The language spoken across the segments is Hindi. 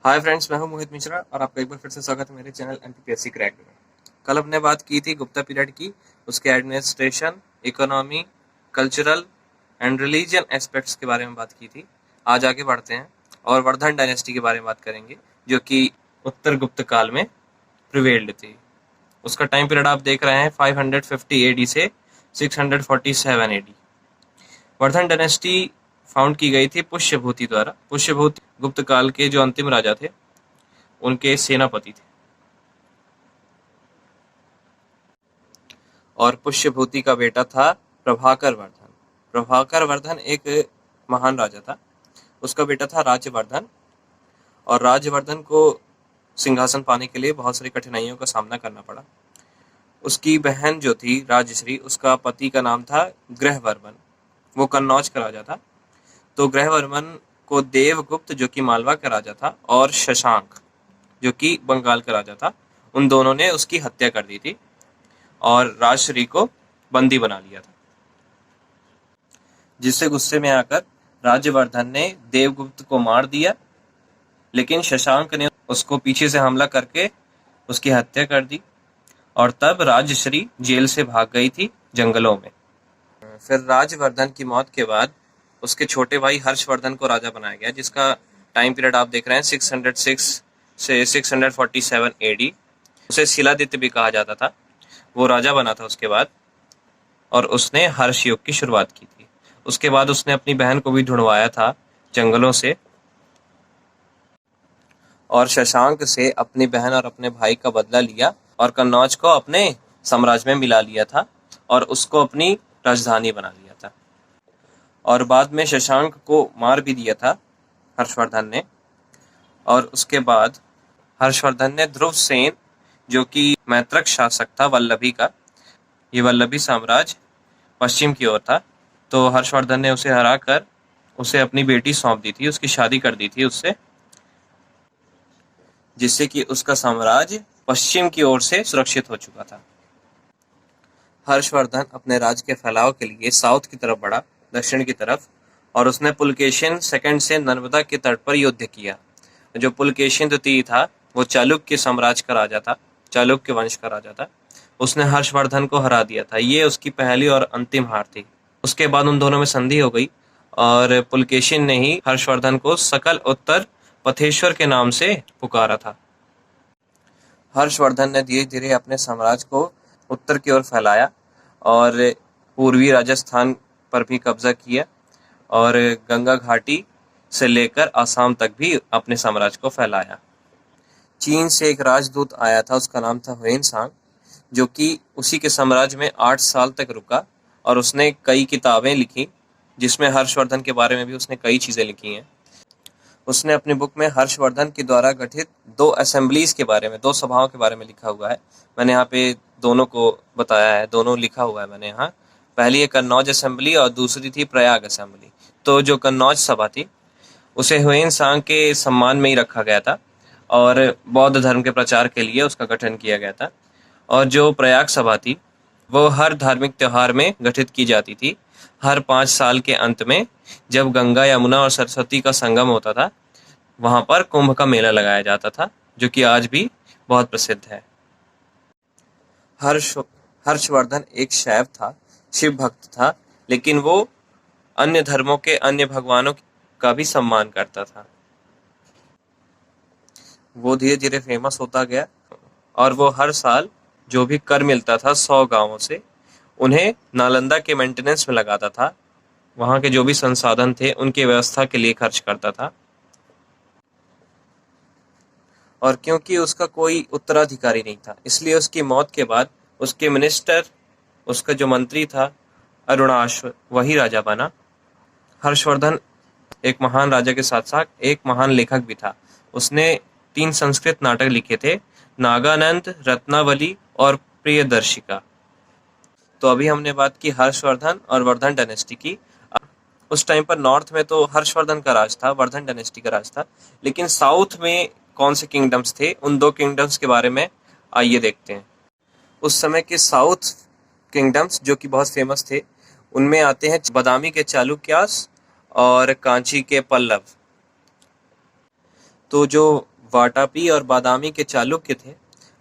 हाय फ्रेंड्स, मैं हूं मोहित मिश्रा और आपका एक बार फिर से स्वागत है मेरे चैनल एमपीपीएससी क्रैक में। कल हमने बात की थी गुप्ता पीरियड की, उसके administration, economy, cultural and religion aspects के बारे में बात की थी। आज आगे बढ़ते हैं और वर्धन डायनेस्टी के बारे में बात करेंगे, जो कि उत्तर गुप्त काल में प्रिवेल्ड थी। उसका टाइम पीरियड आप देख रहे हैं 550 एडी से 647 एडी। वर्धन डायनेस्टी फाउंड की गई थी पुष्यभूति द्वारा। पुष्यभूति गुप्त काल के जो अंतिम राजा थे, उनके सेनापति थे। और पुष्यभूति का बेटा था प्रभाकर वर्धन। प्रभाकर वर्धन एक महान राजा था। उसका बेटा था राज्यवर्धन, और राज्यवर्धन को सिंहासन पाने के लिए बहुत सारी कठिनाइयों का सामना करना पड़ा। उसकी बहन जो थी राजश्री, उसका पति का नाम था ग्रहवर्मन। वो कन्नौज का राजा था। तो ग्रहवर्मन को देवगुप्त, जो कि मालवा का राजा था, और शशांक, जो कि बंगाल का राजा था, उन दोनों ने उसकी हत्या कर दी थी और राजश्री को बंदी बना लिया था। जिससे गुस्से में आकर राज्यवर्धन ने देवगुप्त को मार दिया, लेकिन शशांक ने उसको पीछे से हमला करके उसकी हत्या कर दी, और तब राजश्री जेल से भाग गई थी जंगलों में। फिर राजवर्धन की मौत के बाद उसके छोटे भाई हर्षवर्धन को राजा बनाया गया, जिसका टाइम पीरियड आप देख रहे हैं 606 से 647 एडी। उसे शिलादित्य भी कहा जाता था। वो राजा बना था उसके बाद, और उसने हर्ष युग की शुरुआत की थी। उसके बाद उसने अपनी बहन को भी ढूंढवाया था जंगलों से, और शशांक से अपनी बहन और अपने भाई का बदला लिया, और कन्नौज को अपने साम्राज्य में मिला लिया था और उसको अपनी राजधानी बना लिया था। और बाद में शशांक को मार भी दिया था हर्षवर्धन ने। और उसके बाद हर्षवर्धन ने ध्रुवसेन, जो कि मैत्रक शासक था वल्लभी का, ये वल्लभी साम्राज्य पश्चिम की ओर था, तो हर्षवर्धन ने उसे हराकर उसे अपनी बेटी सौंप दी थी, उसकी शादी कर दी थी उससे, जिससे कि उसका साम्राज्य पश्चिम की ओर से सुरक्षित हो चुका था। हर्षवर्धन अपने राज्य के फैलाव के लिए साउथ की तरफ बढ़ा, दक्षिण की तरफ, और उसने पुलकेशिन सेकंड से नर्मदा के तट पर युद्ध किया। जो पुलकेशिन द्वितीय था, वो चालुक्य साम्राज्य का राजा था, चालुक्य वंश का राजा था। उसने हर्षवर्धन को हरा दिया था। ये उसकी पहली और अंतिम हार थी। उसके बाद उन दोनों में संधि हो गई, और पुलकेशिन ने ही हर्षवर्धन को सकल उत्तर पथेश्वर के नाम से पुकारा था। हर्षवर्धन ने धीरे धीरे अपने साम्राज्य को उत्तर की ओर फैलाया और पूर्वी राजस्थान पर भी कब्जा किया, और गंगा घाटी से लेकर असम तक भी अपने साम्राज्य को फैलाया। चीन से एक राजदूत आया था, उसका नाम था हुएनसांग, जो कि उसी के साम्राज्य में 8 साल तक रुका, और उसने कई किताबें लिखी, जिसमें हर्षवर्धन के बारे में भी उसने कई चीज़ें लिखी हैं। उसने अपनी बुक में हर्षवर्धन के द्वारा गठित 2 असेंबलीज के बारे में, 2 सभाओं के बारे में लिखा हुआ है। मैंने यहाँ पे दोनों को बताया है, दोनों लिखा हुआ है मैंने यहाँ। पहली है कन्नौज असेंबली और दूसरी थी प्रयाग असेंबली। तो जो कन्नौज सभा थी, उसे हुएनसांग के सम्मान में ही रखा गया था, और बौद्ध धर्म के प्रचार के लिए उसका गठन किया गया था। और जो प्रयाग सभा थी, वो हर धार्मिक त्योहार में गठित की जाती थी। हर 5 साल के अंत में, जब गंगा, यमुना और सरस्वती का संगम होता था, वहां पर कुंभ का मेला लगाया जाता था, जो कि आज भी बहुत प्रसिद्ध है। हर्षवर्धन एक शैव था, शिव भक्त था, लेकिन वो अन्य धर्मों के अन्य भगवानों का भी सम्मान करता था। वो धीरे धीरे फेमस होता गया, और वो हर साल जो भी कर मिलता था 100 गांवों से, उन्हें नालंदा के मेंटेनेंस में लगाता था। वहां के जो भी संसाधन थे, उनकी व्यवस्था के लिए खर्च करता था। और क्योंकि उसका कोई उत्तराधिकारी नहीं था, इसलिए उसकी मौत के बाद उसके मिनिस्टर, उसका जो मंत्री था अरुणाश, वही राजा बना। हर्षवर्धन एक महान राजा के साथ साथ एक महान लेखक भी था। उसने 3 संस्कृत नाटक लिखे थे, नागानंद, रत्नावली और प्रियदर्शिका। तो अभी हमने बात की हर्षवर्धन और वर्धन डायनेस्टी की। उस टाइम पर नॉर्थ में तो हर्षवर्धन का राज था, वर्धन डायनेस्टी का राज था, लेकिन साउथ में कौन से किंगडम्स थे, उन 2 किंगडम्स के बारे में आइए देखते हैं। उस समय के साउथ किंगडम्स जो कि बहुत फेमस थे, उनमें आते हैं बादामी के चालुक्यास और कांची के पल्लव। तो जो वाटापी और बादामी के चालुक्य थे,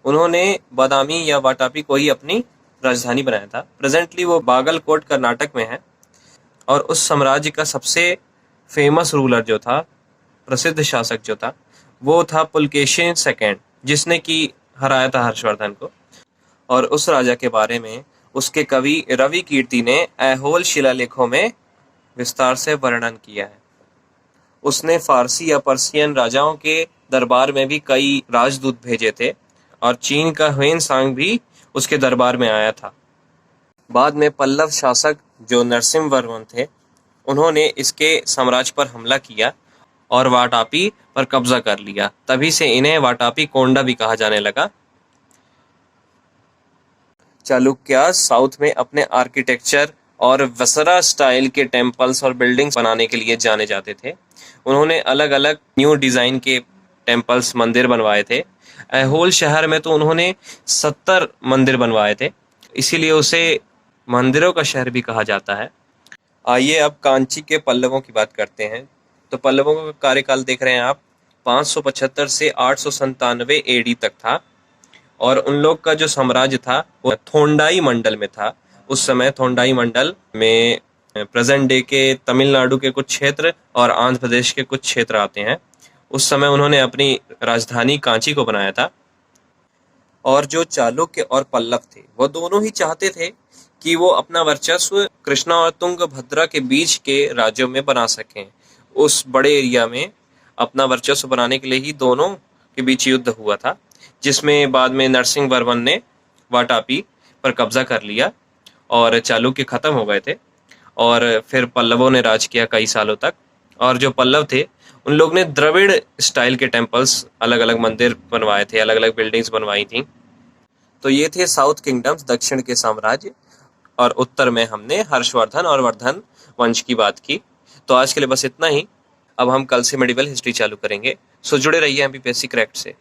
उन्होंने बादामी या वाटापी को ही अपनी राजधानी बनाया था। प्रेजेंटली वो बागलकोट कर्नाटक में है। और उस साम्राज्य का सबसे फेमस रूलर जो था, प्रसिद्ध शासक जो था, वो था पुलकेशिन सेकेंड, जिसने कि हराया था हर्षवर्धन को। और उस राजा के बारे में उसके कवि रवि कीर्ति ने ऐहोल शिलालेखों में विस्तार से वर्णन किया है। उसने फारसी या पर्शियन राजाओं के दरबार में भी कई राजदूत भेजे थे और चीन का ह्वेनसांग भी उसके दरबार में आया था। बाद में पल्लव शासक जो नरसिंह वर्मन थे, उन्होंने इसके साम्राज्य पर हमला किया और वाटापी पर कब्जा कर लिया। तभी से इन्हें वाटापी कोंडा भी कहा जाने लगा। चालुक्यास साउथ में अपने आर्किटेक्चर और वसरा स्टाइल के टेम्पल्स और बिल्डिंग्स बनाने के लिए जाने जाते थे। उन्होंने अलग अलग न्यू डिज़ाइन के टेम्पल्स, मंदिर बनवाए थे। ऐहोल शहर में तो उन्होंने 70 मंदिर बनवाए थे, इसीलिए उसे मंदिरों का शहर भी कहा जाता है। आइए अब कांची के पल्लवों की बात करते हैं। तो पल्लवों का कार्यकाल देख रहे हैं आप, 575 से 897 एडी तक था। और उन लोग का जो साम्राज्य था वो थोंडाई मंडल में था। उस समय थोंडाई मंडल में प्रेजेंट डे के तमिलनाडु के कुछ क्षेत्र और आंध्र प्रदेश के कुछ क्षेत्र आते हैं। उस समय उन्होंने अपनी राजधानी कांची को बनाया था। और जो चालुक्य और पल्लव थे, वो दोनों ही चाहते थे कि वो अपना वर्चस्व कृष्णा और तुंगभद्रा के बीच के राज्यों में बना सकें। उस बड़े एरिया में अपना वर्चस्व बनाने के लिए ही दोनों के बीच युद्ध हुआ था, जिसमें बाद में नरसिंह वर्मन ने वाटापी पर कब्जा कर लिया और चालुक्य खत्म हो गए थे। और फिर पल्लवों ने राज किया कई सालों तक। और जो पल्लव थे, उन लोग ने द्रविड़ स्टाइल के टेम्पल्स, अलग अलग मंदिर बनवाए थे, अलग अलग बिल्डिंग्स बनवाई थी। तो ये थे साउथ किंगडम्स, दक्षिण के साम्राज्य। और उत्तर में हमने हर्षवर्धन और वर्धन वंश की बात की। तो आज के लिए बस इतना ही। अब हम कल से मेडिवल हिस्ट्री चालू करेंगे। सो जुड़े रहिए एमपीएससी क्रैक्ड से।